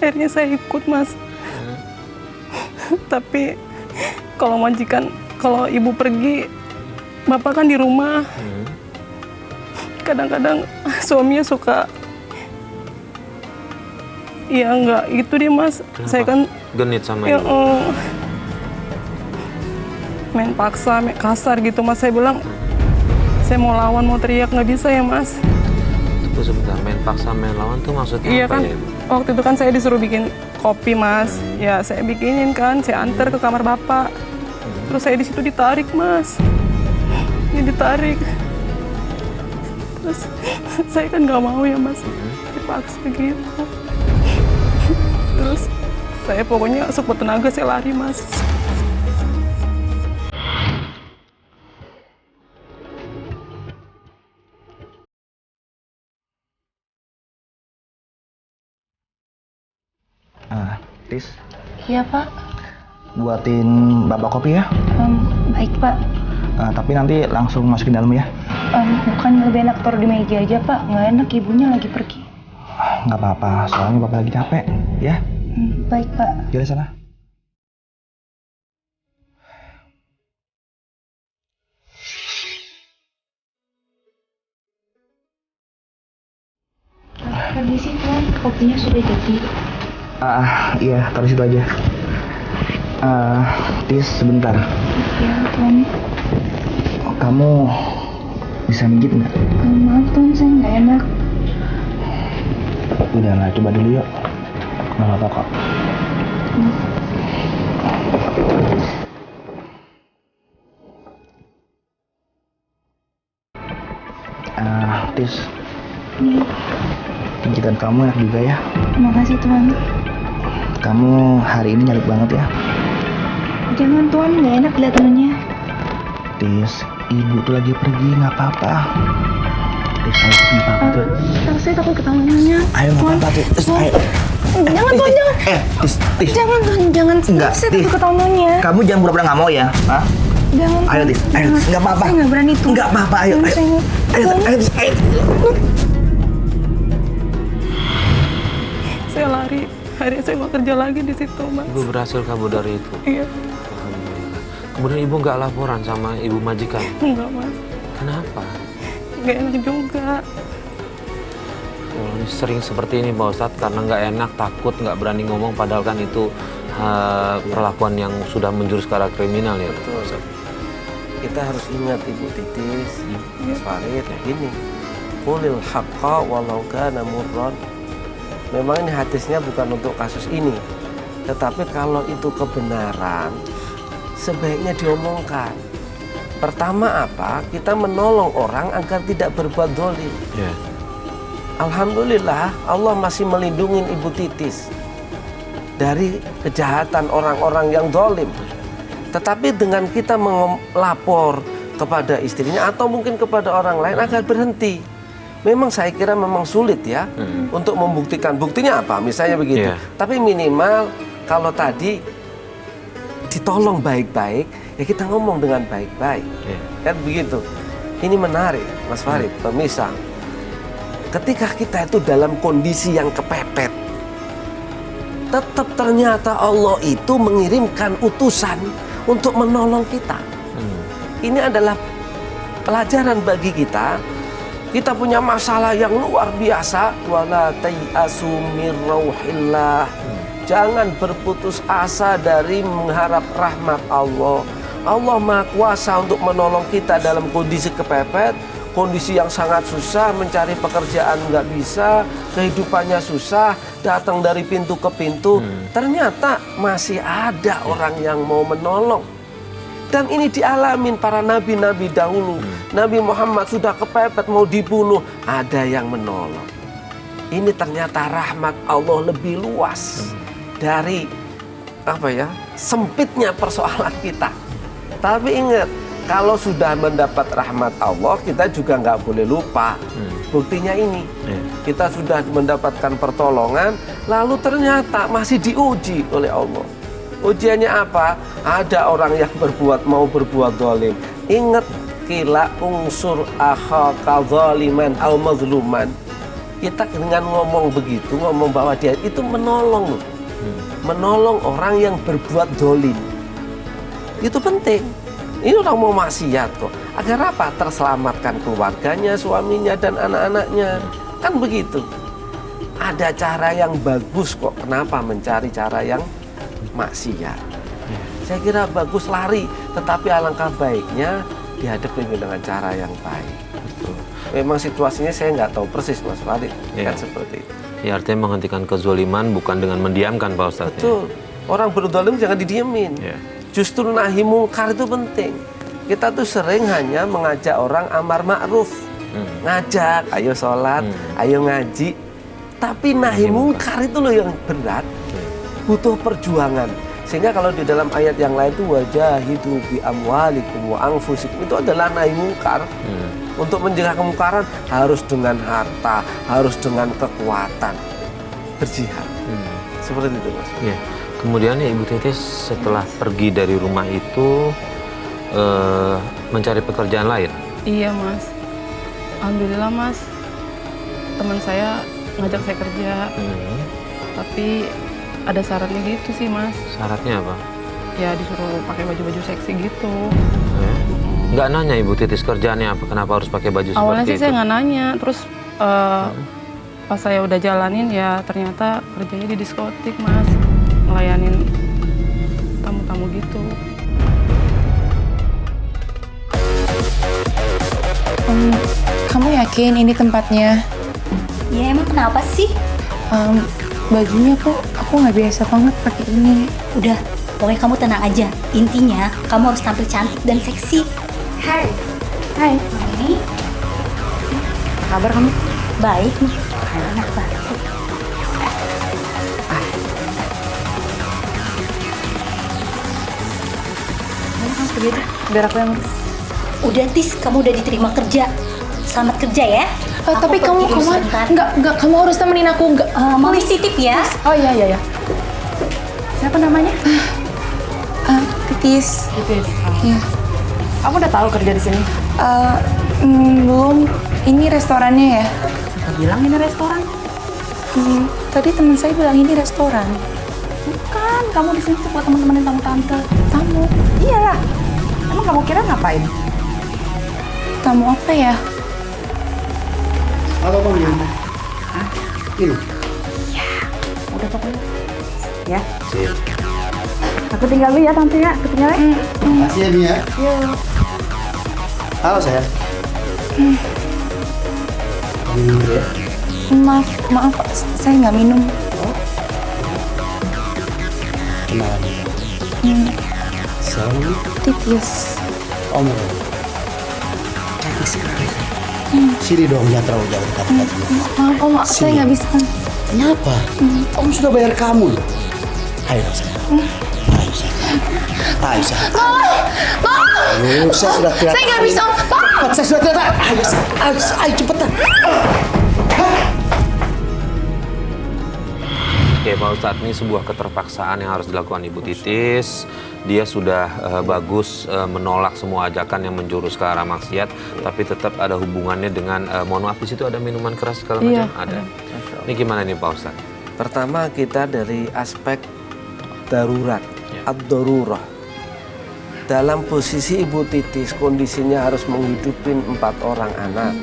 Akhirnya saya ikut, Mas. Tapi kalau majikan, kalau ibu pergi, bapak kan di rumah. Kadang-kadang suaminya suka, ya nggak itu deh, Mas. Kenapa? Saya kan genit sama ya, ibu. main paksa, main kasar gitu, Mas. Saya bilang, saya mau lawan, mau teriak, nggak bisa ya, Mas. Tunggu sebentar, main paksa, main lawan tuh maksudnya Iya apa kan, ya, Ibu? waktu itu kan saya disuruh bikin kopi, Mas. Ya saya bikinin kan, saya antar ke kamar bapak. Terus saya di situ ditarik, Mas. Ini ditarik. Terus saya kan nggak mau ya, Mas. Dipaksa gitu. Terus saya pokoknya sekuat tenaga saya lari, Mas. Tis, Iya Pak. buatin bapak kopi ya. Baik Pak. Tapi nanti langsung masukin dalam ya. Bukan lebih enak taruh di meja aja Pak. Nggak enak ibunya lagi pergi. Nggak apa-apa, soalnya bapak lagi capek, ya. Baik Pak. Yaudah sana. Permisi Tuan, kopinya sudah jadi. Iya, taruh situ aja. Tis, sebentar. Ya Tuan. Kamu bisa mijit nggak? Maaf Tuan, saya nggak enak. Udahlah, coba dulu yuk. Nggak apa-apa kok. Tis, pijitan kamu enak juga ya. Terima kasih Tuan. Kamu hari ini nyalik banget ya. Jangan Tuan, nggak enak kelihatannya. Tis, ibu tuh lagi pergi, nggak apa-apa. Tis, ayo nggak apa-apa tuh. Saya takut ketahuannya. Ayo nggak apa-apa tuh. Tis, ayo. Jangan Tuan, jangan. Tis. Jangan Tuan, jangan. Enggak, Saya Tis. takut ketahuannya. Kamu jangan pura-pura nggak mau ya. Hah? Jangan. Ayo Tis, ayo Tis, nggak apa-apa. Saya nggak berani Tuan. Nggak apa-apa, ayo. Ayo Tis, ayo. Saya lari. Akhirnya saya mau kerja lagi di situ, Mas. Ibu berhasil kabur dari itu. Iya, Alhamdulillah. Kemudian ibu nggak laporan sama ibu majikan? enggak, Mas. Kenapa? Nggak enak juga. Oh, ini sering seperti ini Pak Ustadz, karena nggak enak, takut, nggak berani ngomong, padahal kan itu perlakuan yang sudah menjurus ke arah kriminal ya. Betul. Kita harus ingat Ibu Titis, Mas Farid, gini. Qulil haqqa walau kana murran. Memang ini hadisnya bukan untuk kasus ini. Tetapi kalau itu kebenaran, sebaiknya diomongkan. Pertama apa? Kita menolong orang agar tidak berbuat dolim. Ya. Alhamdulillah Allah masih melindungi Ibu Titis dari kejahatan orang-orang yang dolim. Tetapi dengan kita melapor kepada istrinya atau mungkin kepada orang lain agar berhenti. Memang saya kira memang sulit ya untuk membuktikan. Buktinya apa? Misalnya begitu. Yeah. Tapi minimal kalau tadi ditolong baik-baik, ya kita ngomong dengan baik-baik. Yeah. Kan begitu. Ini menarik, Mas Farid, pemirsa. Ketika kita itu dalam kondisi yang kepepet, tetap ternyata Allah itu mengirimkan utusan untuk menolong kita. Ini adalah pelajaran bagi kita. Kita punya masalah yang luar biasa. Wala tayasu mir rauhillah. Jangan berputus asa dari mengharap rahmat Allah. Allah Maha Kuasa untuk menolong kita dalam kondisi kepepet, kondisi yang sangat susah, mencari pekerjaan nggak bisa, kehidupannya susah, datang dari pintu ke pintu. Ternyata masih ada orang yang mau menolong. Dan ini dialamin para nabi-nabi dahulu. Nabi Muhammad sudah kepepet mau dibunuh, ada yang menolong. Ini ternyata rahmat Allah lebih luas dari sempitnya persoalan kita. Tapi ingat, kalau sudah mendapat rahmat Allah, kita juga nggak boleh lupa. Buktinya ini, kita sudah mendapatkan pertolongan, lalu ternyata masih diuji oleh Allah. Ujiannya apa? Ada orang yang mau berbuat zalim. Ingat, kila unsur akhaka zaliman au mazluman. Kita dengan ngomong begitu, ngomong bahwa dia itu menolong loh. Menolong orang yang berbuat dolim. Itu penting. Ini orang mau maksiat kok. Agar apa? Terselamatkan keluarganya, suaminya, dan anak-anaknya. Kan begitu. Ada cara yang bagus kok. Kenapa mencari cara yang maksiat? Saya kira bagus lari. Tetapi alangkah baiknya dihadapi dengan cara yang baik. Betul. Memang situasinya saya nggak tahu persis, Mas Farid. Kan seperti itu. Ya, artinya menghentikan kezoliman bukan dengan mendiamkan, Pak Ustadz. Betul. Orang berdolim jangan didiemin. Justru nahi mungkar itu penting. Kita tuh sering hanya mengajak orang amar ma'ruf. Ngajak, ayo sholat, ayo ngaji. Tapi nahi mungkar itu loh yang berat. Butuh perjuangan. Sehingga kalau di dalam ayat yang lain itu wajahidu bi amwalikum wa anfusikum, itu adalah nahi mungkar. Untuk mencegah kemungkaran harus dengan harta, harus dengan kekuatan. Berjihad. Seperti itu, Mas. Ya. Kemudian ya Ibu Titis setelah pergi dari rumah itu mencari pekerjaan lain. Iya Mas, alhamdulillah Mas, teman saya ngajak saya kerja, tapi ada syaratnya gitu sih Mas. Syaratnya apa? Ya disuruh pakai baju-baju seksi gitu. Nggak nanya Ibu Titis kerjaannya apa, kenapa harus pakai baju Awalnya seperti sih saya itu? nggak nanya, terus pas saya udah jalanin ya ternyata kerjanya di diskotik Mas, ngelayanin tamu-tamu gitu. Kamu yakin ini tempatnya? Ya emang kenapa sih? Bajunya aku nggak biasa banget pakai ini. Udah, pokoknya kamu tenang aja. Intinya kamu harus tampil cantik dan seksi. Hai. Hai, Hai. kabar kamu? Baik nih. Anak baru. Kamu pergi aja, biar aku yang Udah Tis, kamu udah diterima kerja. Selamat kerja ya. tapi Aku pergi kamu dulu sebentar. enggak kamu harus temenin aku enggak. Mami titip ya. Oh iya. Siapa namanya? Titis. Titis. Iya. Kamu udah tahu kerja di sini? Belum. Ini restorannya ya? Siapa bilang ini restoran? Tadi teman saya bilang ini restoran. Bukan, kamu di sini tuh buat teman-teman tamu tante. Tamu? Iyalah. Emang kamu kira ngapain? Tamu apa ya? Halo Bang Yana. Ini. Udah pokoknya. Ya. Aku tinggal dulu ya tante ya. Aku tinggal ya. Makasih ya Mia. Halo sayang. Minum dulu ya. Maaf, saya nggak minum. Kenalan. Siapa namanya? Titis. Om Roy. Cantik sekali. Sini dong, jangan terlalu jauh dekat-dekat. Maaf, Om, saya nggak bisa. Kenapa? Om sudah bayar kamu loh. Ayo sayang. Ayo sayang. Ayo sayang. Ayo, saya sudah tidak. Saya nggak bisa, Om. Cepat, saya sudah tidak. Ayo cepetan. Oke Pak Ustadz, ini sebuah keterpaksaan yang harus dilakukan Ibu Titis. Dia sudah bagus menolak semua ajakan yang menjurus ke arah maksiat, tapi tetap ada hubungannya dengan, mohon maaf, di situ ada minuman keras segala macam? Iya, Ada. Ini gimana nih Pak Ustadz? Pertama kita dari aspek darurat, Ya. ad-darurah. Dalam posisi Ibu Titis, kondisinya harus menghidupin 4 orang anak.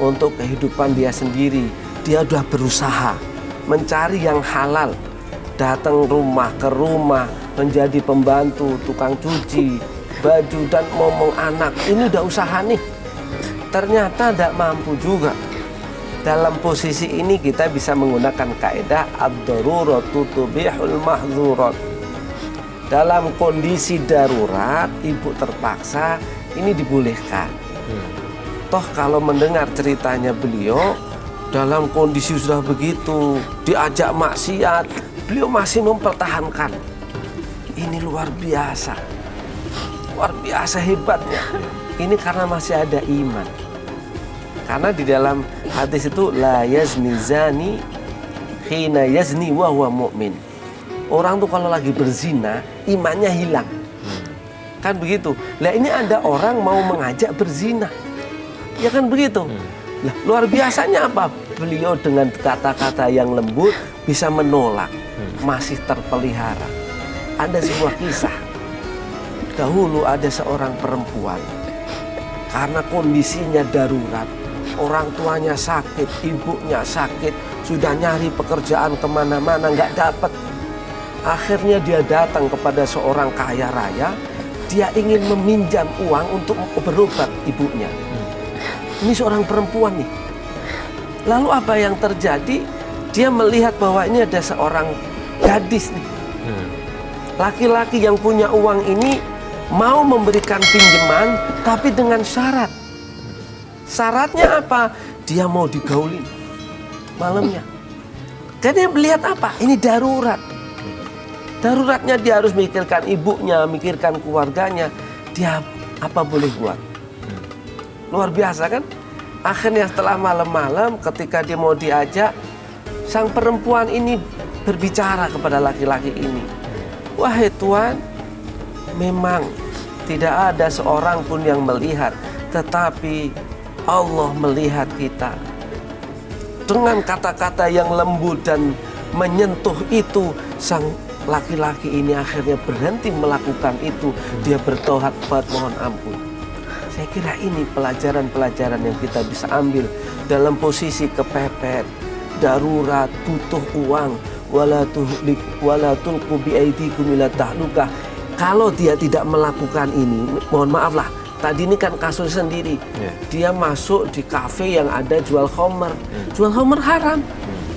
Untuk kehidupan dia sendiri, dia udah berusaha mencari yang halal. Datang rumah ke rumah, menjadi pembantu, tukang cuci, baju, dan ngomong anak. Ini udah usaha nih. Ternyata tidak mampu juga. Dalam posisi ini kita bisa menggunakan kaidah ad-daruratu tubihul mahzurat. Dalam kondisi darurat, ibu terpaksa, ini dibolehkan. Toh kalau mendengar ceritanya beliau, dalam kondisi sudah begitu, diajak maksiat, beliau masih mempertahankan. Ini luar biasa hebatnya. Ini karena masih ada iman. Karena di dalam hadis itu la yazni zani hina yazni wa huwa mu'min. Orang tuh kalau lagi berzina, imannya hilang. Kan begitu. Lah ini ada orang mau mengajak berzina. Ya kan begitu. Lah, luar biasanya apa? Beliau dengan kata-kata yang lembut bisa menolak, masih terpelihara. Ada sebuah kisah. Dahulu ada seorang perempuan, karena kondisinya darurat, orang tuanya sakit, ibunya sakit, sudah nyari pekerjaan kemana-mana nggak dapat. Akhirnya dia datang kepada seorang kaya raya, dia ingin meminjam uang untuk berobat ibunya. Ini seorang perempuan nih. Lalu apa yang terjadi? Dia melihat bahwa ini ada seorang gadis nih. Laki-laki yang punya uang ini mau memberikan pinjaman, tapi dengan syarat. Syaratnya apa? Dia mau digaulin malamnya. Jadi dia melihat apa? Ini darurat. Daruratnya dia harus mikirkan ibunya, mikirkan keluarganya. Dia apa boleh buat? Luar biasa kan? Akhirnya setelah malam-malam ketika dia mau diajak, sang perempuan ini berbicara kepada laki-laki ini. Wahai Tuan, memang tidak ada seorang pun yang melihat, tetapi Allah melihat kita. Dengan kata-kata yang lembut dan menyentuh itu, sang laki-laki ini akhirnya berhenti melakukan itu. Dia bertohat, mohon ampun. Saya kira ini pelajaran-pelajaran yang kita bisa ambil dalam posisi kepepet, darurat, butuh uang, wala tulqu biaidikum ila tahlukah. Kalau dia tidak melakukan ini, mohon maaf lah, tadi ini kan kasus sendiri. Dia masuk di kafe yang ada jual khamr. Jual khamr haram.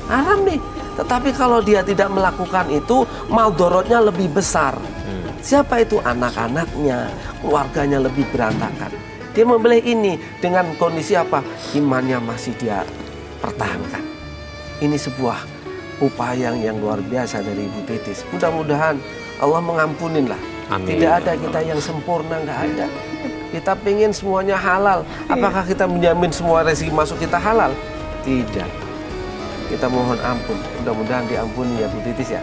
Haram nih. Tetapi kalau dia tidak melakukan itu, maldorotnya lebih besar. Siapa itu? Anak-anaknya, keluarganya lebih berantakan. Dia membeli ini dengan kondisi apa? Imannya masih dia pertahankan. Ini sebuah upaya yang luar biasa dari Ibu Titis. Mudah-mudahan Allah mengampunin lah. Amin. Tidak ada kita yang sempurna, nggak ada. Kita pengen semuanya halal. Apakah kita menjamin semua rezeki masuk kita halal? Tidak. Kita mohon ampun. Mudah-mudahan diampuni ya Bu Titis ya.